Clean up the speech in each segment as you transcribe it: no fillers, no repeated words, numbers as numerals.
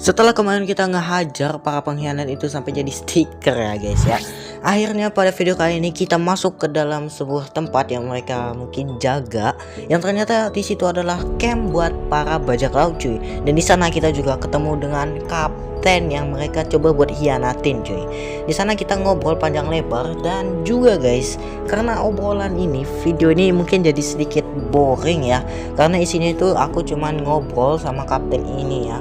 Setelah kemarin kita ngehajar para pengkhianat itu sampai jadi stiker ya guys ya. Akhirnya pada video kali ini kita masuk ke dalam sebuah tempat yang mereka mungkin jaga, yang ternyata di situ adalah camp buat para bajak laut cuy. Dan di sana kita juga ketemu dengan kapten yang mereka coba buat hianatin cuy. Di sana kita ngobrol panjang lebar dan juga guys, karena obrolan ini video ini mungkin jadi sedikit boring ya, karena isinya itu aku cuman ngobrol sama kapten ini ya.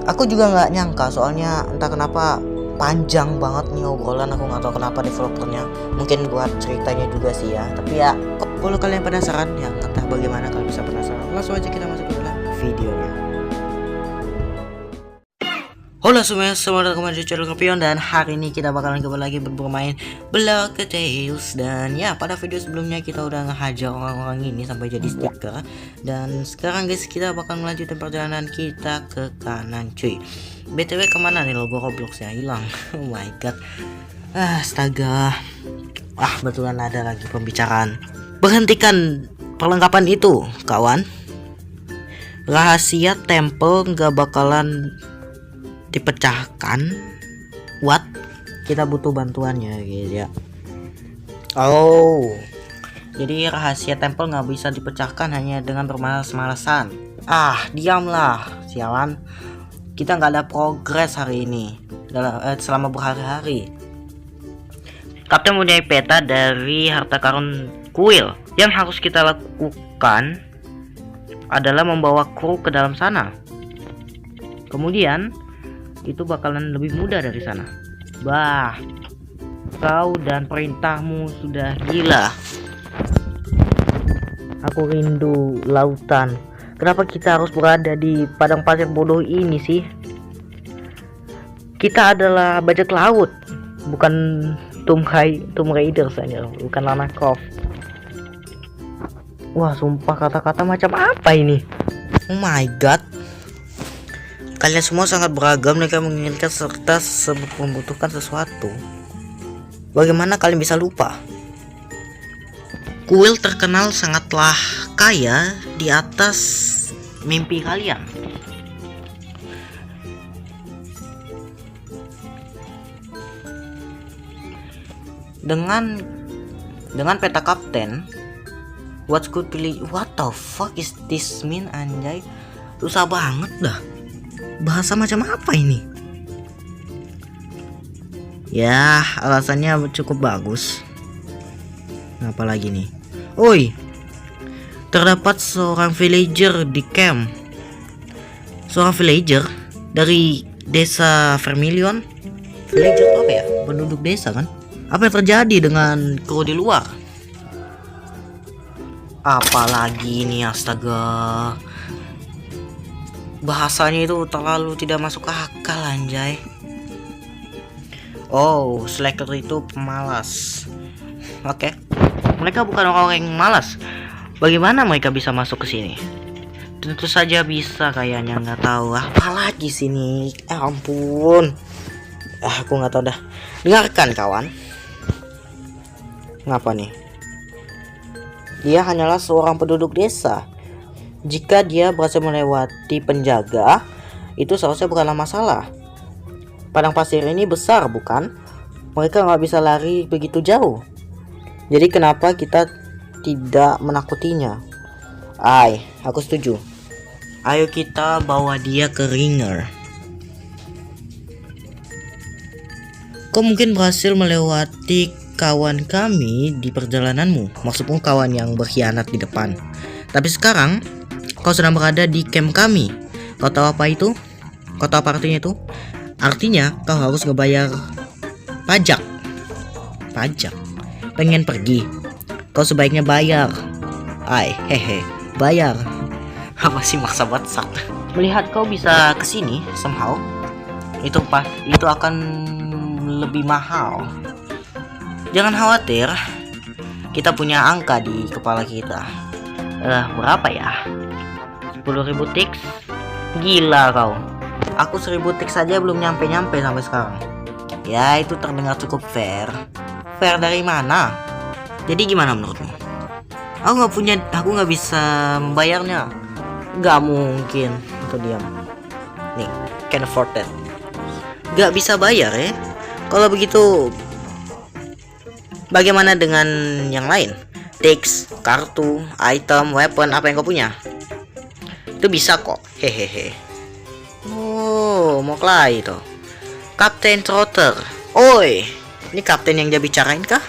Aku juga nggak nyangka, soalnya entah kenapa panjang banget nih obrolan. Aku nggak tahu kenapa developernya, mungkin buat ceritanya juga sih ya. Tapi ya kalau kalian penasaran ya, entah bagaimana kalian bisa penasaran, langsung aja kita masuk ke dalam videonya. Halo semuanya, selamat datang kembali di channel Kopion. Dan hari ini kita bakalan kembali lagi bermain Block Tales. Dan ya, pada video sebelumnya kita udah ngehajar orang-orang ini sampai jadi stiker. Dan sekarang guys, kita bakal melanjutkan perjalanan kita ke kanan cuy. BTW kemana nih logo Robloxnya? Hilang. Oh my god. Astaga. Betulan ada lagi pembicaraan. Berhentikan perlengkapan itu kawan. Rahasia temple nggak bakalan dipecahkan. What? Kita butuh bantuannya guys ya. Oh, jadi rahasia tempel nggak bisa dipecahkan hanya dengan bermalas-malasan. Diamlah sialan. Kita nggak ada progres hari ini selama berhari-hari. Kapten mempunyai peta dari harta karun kuil. Yang harus kita lakukan adalah membawa kru ke dalam sana. Kemudian itu bakalan lebih mudah dari sana. Kau dan perintahmu sudah gila. Aku rindu lautan. Kenapa kita harus berada di padang pasir bodoh ini sih? Kita adalah bajak laut, bukan Tomb Raider saja, bukan Lara Croft. Wah, sumpah kata-kata macam apa ini? Oh my god. Kalian semua sangat beragam dan kalian menginginkan serta membutuhkan sesuatu. Bagaimana kalian bisa lupa? Kuil terkenal sangatlah kaya di atas mimpi kalian. Dengan peta kapten, what the fuck is this mean anjay? Susah banget dah. Bahasa macam apa ini? Ya, alasannya cukup bagus. Apa lagi nih? Oi, terdapat seorang villager di camp. Seorang villager dari desa Vermilion. Villager apa ya? Penduduk desa kan? Apa yang terjadi dengan kru di luar? Apalagi ini, astaga. Bahasanya itu terlalu tidak masuk akal anjay. Oh, slacker itu pemalas. Oke. Mereka bukan orang yang malas. Bagaimana mereka bisa masuk ke sini? Tentu saja bisa kayaknya, nggak tahu. Apalagi sini? Ampun. Aku nggak tahu dah. Dengarkan kawan. Ngapa nih? Dia hanyalah seorang penduduk desa. Jika dia berhasil melewati penjaga, itu seharusnya bukanlah masalah. Padang pasir ini besar bukan? Mereka nggak bisa lari begitu jauh. Jadi kenapa kita tidak menakutinya? Aku setuju. Ayo kita bawa dia ke ringer. Kau mungkin berhasil melewati kawan kami di perjalananmu. Maksudmu kawan yang berkhianat di depan. Tapi sekarang kau sedang berada di camp kami. Kau tahu apa itu? Kau tahu apa artinya itu? Artinya kau harus ngebayar pajak. Pengen pergi? Kau sebaiknya bayar. Bayar. Apa sih maksa banget? Melihat kau bisa kesini somehow, itu akan lebih mahal. Jangan khawatir, kita punya angka di kepala kita. Berapa ya? 10.000 tix? Gila kau. Aku 1.000 tix saja belum nyampe sampai sekarang. Ya, itu terdengar cukup fair. Fair dari mana? Jadi gimana menurutmu? Aku nggak bisa membayarnya. Nggak mungkin. Atau diam. Nih, can afford that. Gak bisa bayar ya. Kalau begitu bagaimana dengan yang lain? Teks, kartu, item, weapon, apa yang kau punya? Itu bisa kok. Hehehe. Oh, mau kelai itu. Kapten Trotter. Oi, ini kapten yang dia bicarain kah?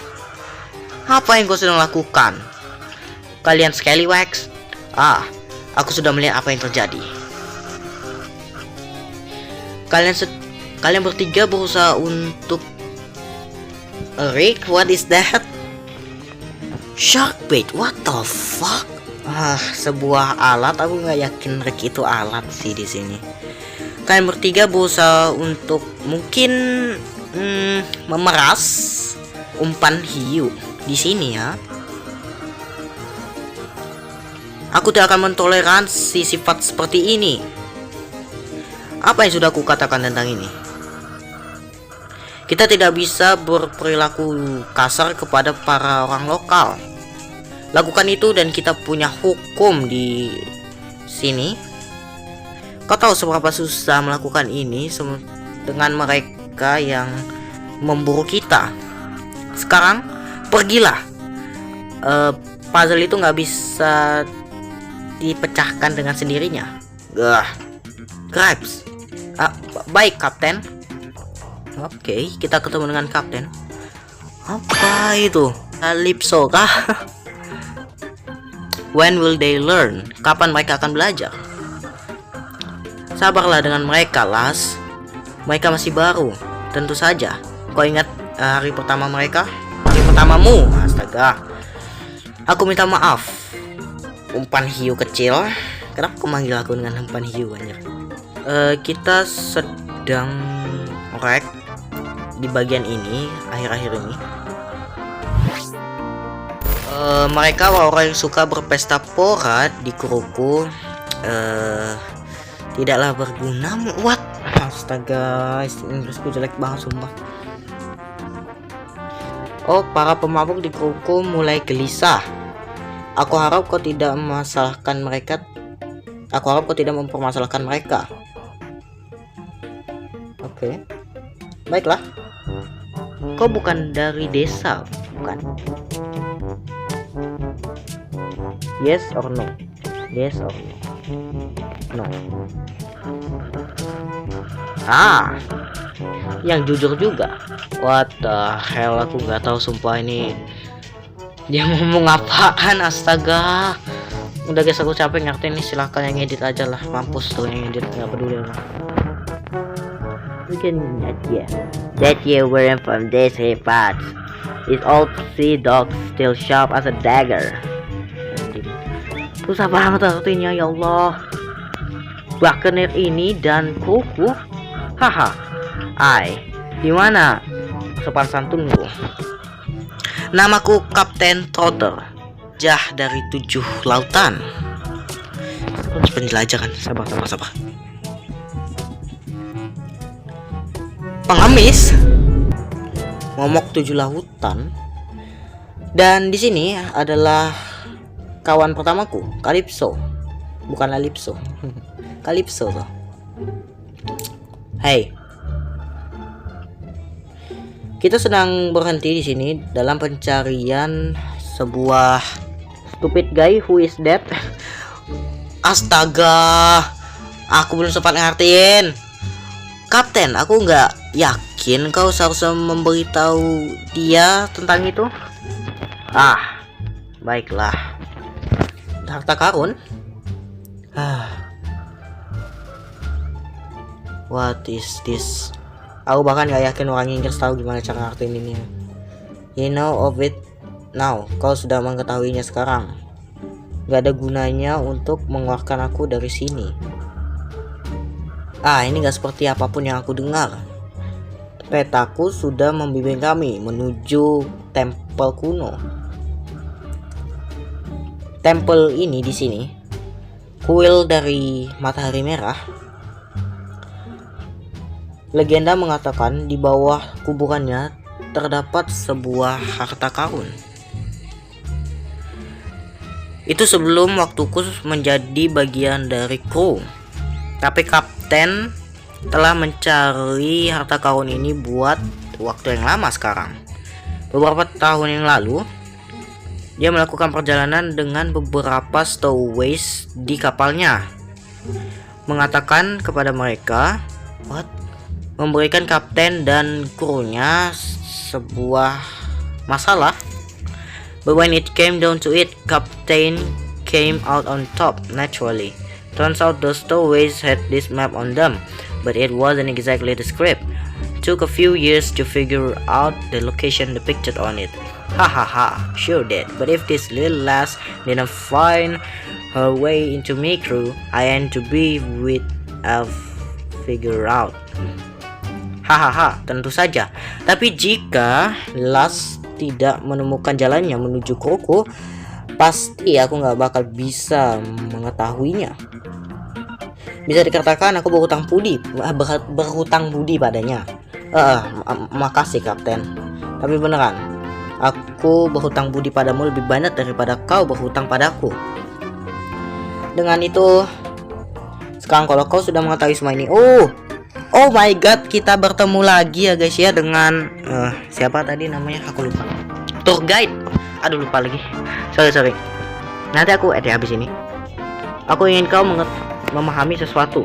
Apa yang kau sedang lakukan? Kalian Scallywags? Ah, aku sudah melihat apa yang terjadi. Kalian bertiga berusaha untuk Rick, what is that? Shark bait, what the fuck? Sebuah alat. Aku nggak yakin Rick itu alat sih di sini. Kalian bertiga berusaha untuk mungkin memeras umpan hiu di sini ya. Aku tidak akan mentoleransi sifat seperti ini. Apa yang sudah aku katakan tentang ini? Kita tidak bisa berperilaku kasar kepada para orang lokal. Lakukan itu dan kita punya hukum di sini. Kau tahu seberapa susah melakukan ini dengan mereka yang memburu kita. Sekarang pergilah. Puzzle itu nggak bisa dipecahkan dengan sendirinya. Grabs. Baik, Kapten. Oke, kita ketemu dengan Kapten. Apa itu? Calypso kah? When will they learn? Kapan mereka akan belajar? Sabarlah dengan mereka, Las. Mereka masih baru. Tentu saja. Kau ingat hari pertama mereka? Hari pertamamu. Astaga. Aku minta maaf. Umpan hiu kecil. Kenapa kau manggil aku dengan umpan hiu anjir? Kita sedang wreck di bagian ini akhir-akhir ini. Mereka orang yang suka berpesta pora di kruku tidaklah berguna. What? Astaga, Inggrisku jelek banget sumpah. Oh, para pemabuk di kruku mulai gelisah. Aku harap kau tidak mempermasalahkan mereka. Oke. Baiklah. Kau bukan dari desa, bukan? Yes or no? Yes or no? No. Yang jujur juga. What the hell, aku nggak tahu sumpah ini dia ngomong apaan. Astaga. Udah guys, aku capek ngerti ini. Silahkan yang edit aja lah. Mampus tuh yang edit, nggak peduli lah. We can that you were from this part. This old sea dog still sharp as a dagger. Susah banget artinya, ya Allah. Buccaneer ini dan kuku. Haha. Di mana sopan santunku? Namaku Kapten Trotter. Jah dari 7 lautan. Terus penjelajah kan. Sabar. Pengemis. Momok 7 lautan. Dan di sini adalah kawan pertamaku, Calypso. Bukan Calypso. Calypso tuh. Hey. Kita sedang berhenti di sini dalam pencarian sebuah stupid guy who is dead. Astaga. Aku belum sempat ngertiin. Kapten, aku nggak yakin kau seharusnya memberitahu dia tentang itu. Baiklah. Harta karun. What is this? Aku bahkan gak yakin orang Inggris tahu gimana cara ngertiin ini. You know of it now. Kau sudah mengetahuinya sekarang. Gak ada gunanya untuk mengeluarkan aku dari sini. Ini gak seperti apapun yang aku dengar. Petaku sudah membimbing kami menuju tempel kuno. Tempel ini di sini, kuil dari matahari merah. Legenda mengatakan di bawah kuburannya terdapat sebuah harta karun. Itu sebelum waktuku menjadi bagian dari kru. Tapi Kapten telah mencari harta karun ini buat waktu yang lama sekarang. Beberapa tahun yang lalu, dia melakukan perjalanan dengan beberapa stowaways di kapalnya, mengatakan kepada mereka memberikan kapten dan krunya sebuah masalah. But when it came down to it, Captain came out on top naturally. Turns out those stowaways had this map on them, but it wasn't exactly the script. Took a few years to figure out the location depicted on it. Hahaha, sure did. But if this little lass didn't find her way into me crew, I ain't to be with a figure out. Hahaha, tentu saja. Tapi jika Las tidak menemukan jalannya menuju kruku, pasti aku nggak bakal bisa mengetahuinya. Bisa dikatakan aku berhutang budi padanya. Makasih kapten. Tapi beneran, aku berhutang budi padamu lebih banyak daripada kau berhutang padaku. Dengan itu, sekarang kalau kau sudah mengetahui semua ini, oh my god, kita bertemu lagi ya guys ya dengan siapa tadi namanya, aku lupa. Tour guide. Aduh, lupa lagi. Sorry. Nanti aku edit habis ini. Aku ingin kau memahami sesuatu.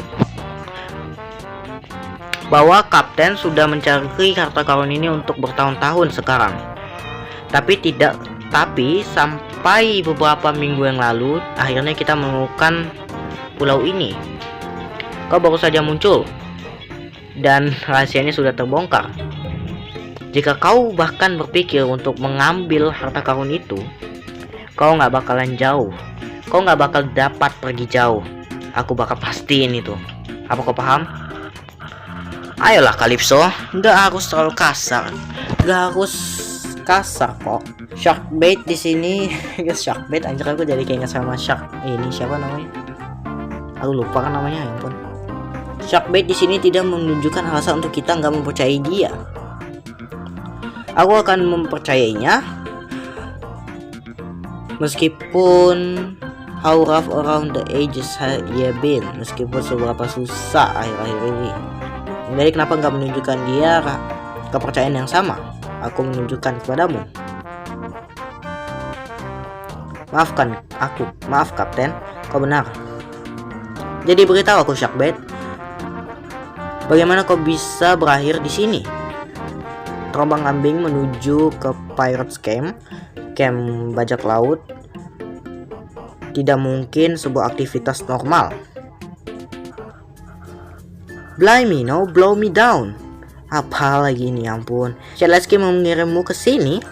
Bahwa kapten sudah mencari harta karun ini untuk bertahun-tahun sekarang. Tapi sampai beberapa minggu yang lalu, akhirnya kita menemukan pulau ini. Kau baru saja muncul, dan rahasianya sudah terbongkar. Jika kau bahkan berpikir untuk mengambil harta karun itu, kau nggak bakalan jauh. Kau nggak bakal dapat pergi jauh. Aku bakal pastiin itu. Apa kau paham? Ayolah Calypso, nggak harus terlalu kasar. Nggak harus kasar kok. Sharkbait di sini, guys, Sharkbait. Anjir, aku jadi keinget sama Shark. Ini siapa namanya? Aku lupa kan namanya, ya ampun. Sharkbait di sini tidak menunjukkan alasan untuk kita nggak mempercayai dia. Aku akan mempercayainya, meskipun how rough around the edges ya been, meskipun seberapa susah akhir-akhir ini. Jadi kenapa nggak menunjukkan dia kepercayaan yang sama? Aku menunjukkan kepadamu. Maafkan aku, maaf kapten, kau benar. Jadi beritahu aku Sharkbait, bagaimana kau bisa berakhir di sini? Terombang-ambing menuju ke Pirates Camp bajak laut. Tidak mungkin sebuah aktivitas normal. Blimey, no, blow me down. Apa lagi ini, ampun. Zelensky mengirimmu ke sini?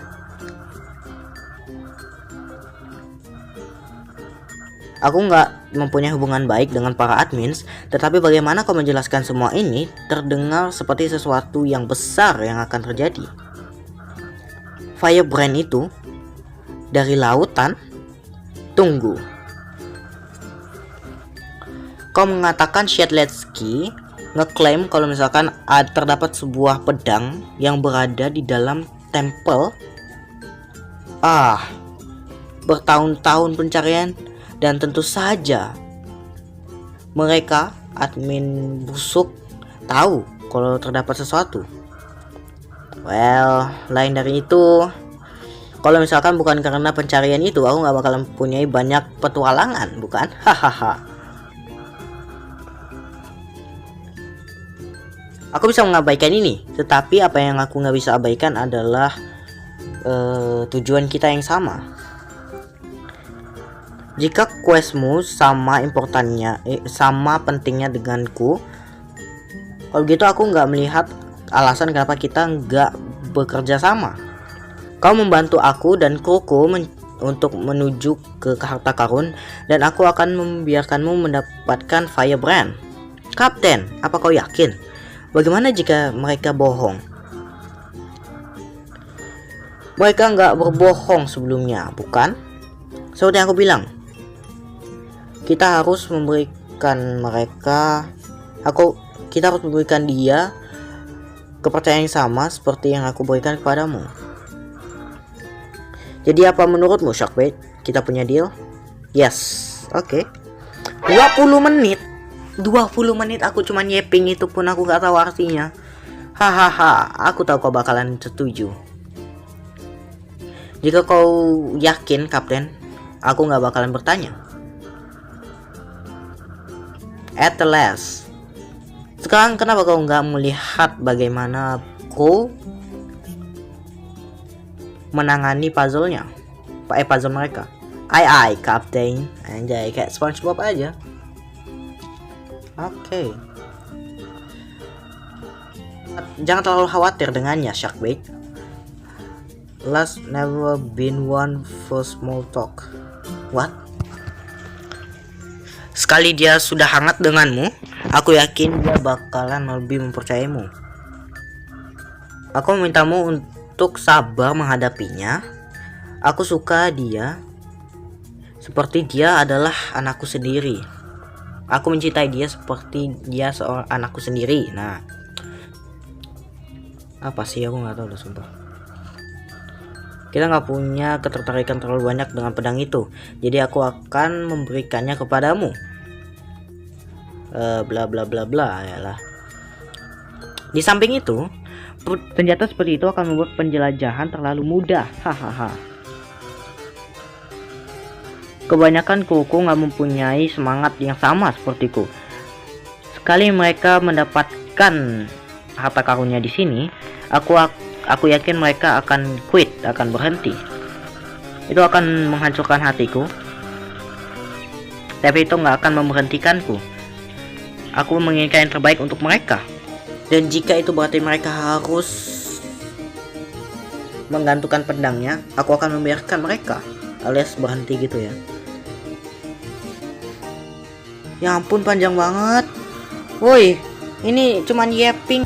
Aku nggak mempunyai hubungan baik dengan para admins, tetapi bagaimana kau menjelaskan semua ini terdengar seperti sesuatu yang besar yang akan terjadi. Firebrand itu dari lautan? Tunggu. Kau mengatakan Zelensky ngeklaim kalau misalkan terdapat sebuah pedang yang berada di dalam tempel. Bertahun-tahun pencarian, dan tentu saja mereka admin busuk tahu kalau terdapat sesuatu. Well, lain dari itu, kalau misalkan bukan karena pencarian itu, aku nggak bakalan mempunyai banyak petualangan, bukan? Hahaha. Aku bisa mengabaikan ini, tetapi apa yang aku nggak bisa abaikan adalah tujuan kita yang sama. Jika questmu sama importannya, sama pentingnya denganku, kalau gitu aku nggak melihat alasan kenapa kita nggak bekerja sama. Kau membantu aku dan kruku untuk menuju ke harta karun, dan aku akan membiarkanmu mendapatkan Firebrand. Kapten, apa kau yakin? Bagaimana jika mereka bohong? Mereka nggak berbohong sebelumnya, bukan? Seperti yang aku bilang, kita harus memberikan kita harus memberikan dia kepercayaan yang sama seperti yang aku berikan kepadamu. Jadi apa menurutmu Sharkbait? Kita punya deal? Yes, oke. 20 menit. 20 menit aku cuma nyeping, itu pun aku gak tahu artinya. Hahaha, aku tahu kau bakalan setuju. Jika kau yakin, Kapten, aku gak bakalan bertanya. At the last. Sekarang kenapa kau nggak melihat bagaimana kau menangani puzzle-nya? Puzzle mereka. Ai, Kapten. Anjay, kayak SpongeBob aja. Oke. Jangan terlalu khawatir dengannya, Sharkbait. Last never been one for small talk. What? Sekali dia sudah hangat denganmu, aku yakin dia bakalan lebih mempercayaimu. Aku memintamu untuk sabar menghadapinya. Aku suka dia seperti dia adalah anakku sendiri. Aku mencintai dia seperti dia seorang anakku sendiri. Nah, apa sih, aku nggak tahu loh, sumpah. Kita nggak punya ketertarikan terlalu banyak dengan pedang itu, jadi aku akan memberikannya kepadamu. Bla bla bla bla, yalah. Di samping itu, senjata seperti itu akan membuat penjelajahan terlalu mudah. Hahaha. Kebanyakan kuku nggak mempunyai semangat yang sama sepertiku. Sekali mereka mendapatkan harta karunnya di sini, aku yakin mereka akan quit, akan berhenti. Itu akan menghancurkan hatiku, tapi itu nggak akan memberhentikanku. Aku menginginkan yang terbaik untuk mereka, dan jika itu berarti mereka harus menggantungkan pedangnya, aku akan membiarkan mereka, alias berhenti gitu ya. Ya ampun, panjang banget. Woi, ini cuman yapping.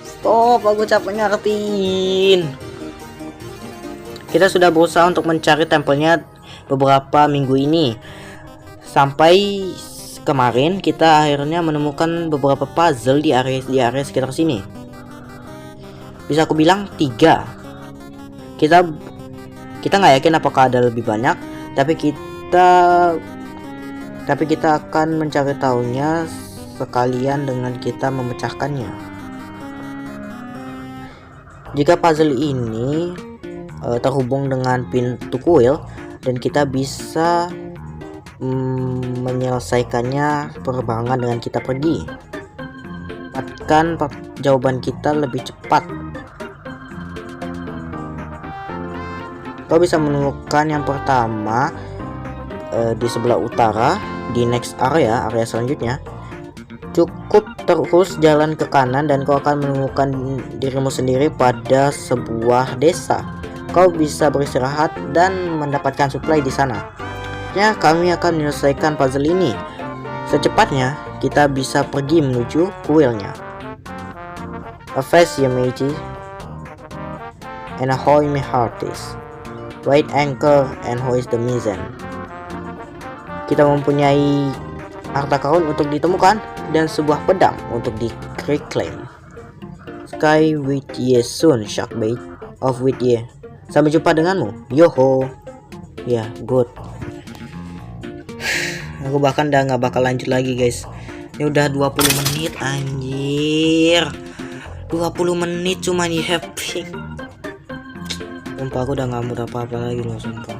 Stop, aku capek ngertiin. Kita sudah berusaha untuk mencari tempelnya beberapa minggu ini. Sampai kemarin kita akhirnya menemukan beberapa puzzle di area sekitar sini. Bisa aku bilang 3. Kita nggak yakin apakah ada lebih banyak, tapi kita akan mencari tahunya sekalian dengan kita memecahkannya. Jika puzzle ini terhubung dengan pintu kuil dan kita bisa menyelesaikannya berbarengan dengan kita pergi, dapatkan jawaban kita lebih cepat. Kau bisa menemukan yang pertama di sebelah utara di next area selanjutnya. Cukup terus jalan ke kanan dan kau akan menemukan dirimu sendiri pada sebuah desa. Kau bisa beristirahat dan mendapatkan supply di sana. Ya, kami akan menyelesaikan puzzle ini. Secepatnya kita bisa pergi menuju kuilnya. Avast ye matey, and ahoy me hearties. Right anchor and hoist the mizzen. Kita mempunyai harta karun untuk ditemukan dan sebuah pedang untuk di reclaim. Sky with ye soon, Sharkbait. Off with ye. Sampai jumpa denganmu. Yoho. Ya, good. Aku bahkan udah nggak bakal lanjut lagi, guys. Ini udah 20 menit, anjir. 20 menit cuma happy. Sumpah aku udah nggak mau apa-apa lagi loh, sumpah.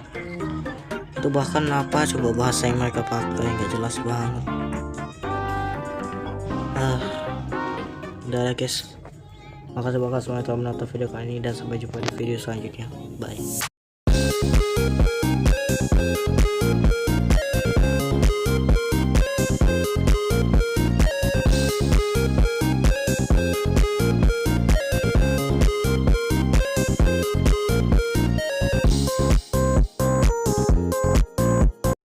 Itu bahkan apa coba bahasa yang mereka pakai nggak jelas banget. Udah ya guys, makasih banget semuanya telah menonton video kali ini dan sampai jumpa di video selanjutnya. Bye.